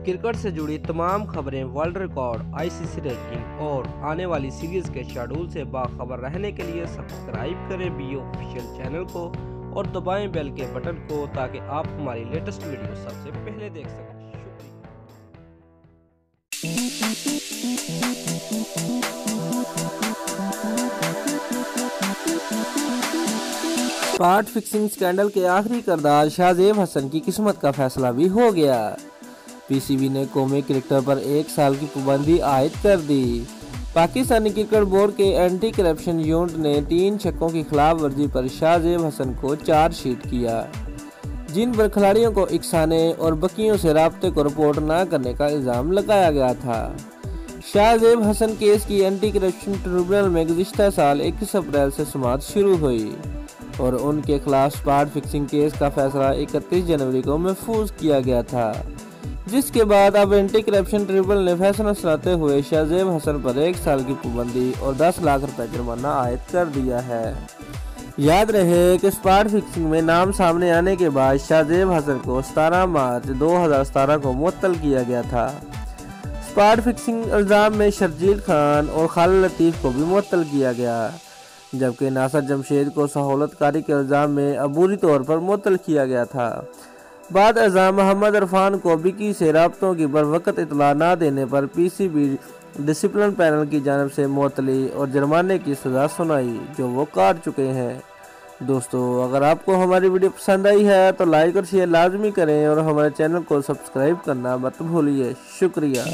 Cricket से जुड़ी तमाम खबरें, वर्ल्ड रिकॉर्ड, आईसीसी रैंकिंग और आने वाली सीरीज के शेड्यूल से बाखबर रहने के लिए सब्सक्राइब करें बी ऑफिशियल चैनल को और दबाएं बेल के बटन को ताकि आप हमारी लेटेस्ट वीडियो सबसे पहले देख सकें। स्पॉट फिक्सिंग स्कैंडल के आखिरी किरदार शाहजेब हसन की किस्मत का फैसला भी हो गया। पीसीबी ने कौमी क्रिकेटर पर 1 साल की पाबंदी आयद कर दी। पाकिस्तानी क्रिकेट बोर्ड के एंटी करप्शन यूनिट ने 3 शकों की खिलाफ वर्जी पर शाहजेब हसन को चार्जशीट किया, जिन पर खिलाड़ियों को इकसाने और बकियों से राब्ते को रिपोर्ट न करने का इल्ज़ाम लगाया गया था। शाहजेब हसन केस की एंटी करप्शन ट्रिब्यूनल में गुज़िश्ता साल 21 अप्रैल से सुनवाई शुरू हुई और उनके खिलाफ स्पॉट फिक्सिंग केस का फैसला 31 जनवरी को महफूज किया गया था, जिसके बाद अब एंटी करप्शन ट्रिब्यूनल ने फैसला सुनाते हुए शाहजेब हसन पर 1 साल की पाबंदी और 10 लाख रुपए जुर्माना आयद कर दिया है। याद रहे कि स्पॉट फिक्सिंग में नाम सामने आने के बाद शाहजेब हसन को 17 मार्च 2017 को मुअत्तल किया गया था। स्पॉट फिक्सिंग इल्ज़ाम में शर्जील खान और खालिद लतीफ़ को भी मुअत्तल किया गया, जबकि नासिर जमशेद को सहूलतकारी के इल्ज़ाम में अबूरी तौर पर मुअत्तल किया गया था। बाद अज़ा मोहम्मद इरफान को बिकी से राब्तों की बरवक़्त इत्तला न देने पर पीसीबी डिसिप्लिन पैनल की जानिब से मुअत्तली और जुर्माने की सज़ा सुनाई, जो वो काट चुके हैं। दोस्तों, अगर आपको हमारी वीडियो पसंद आई है तो लाइक और शेयर लाजमी करें और हमारे चैनल को सब्सक्राइब करना मत भूलिए। शुक्रिया।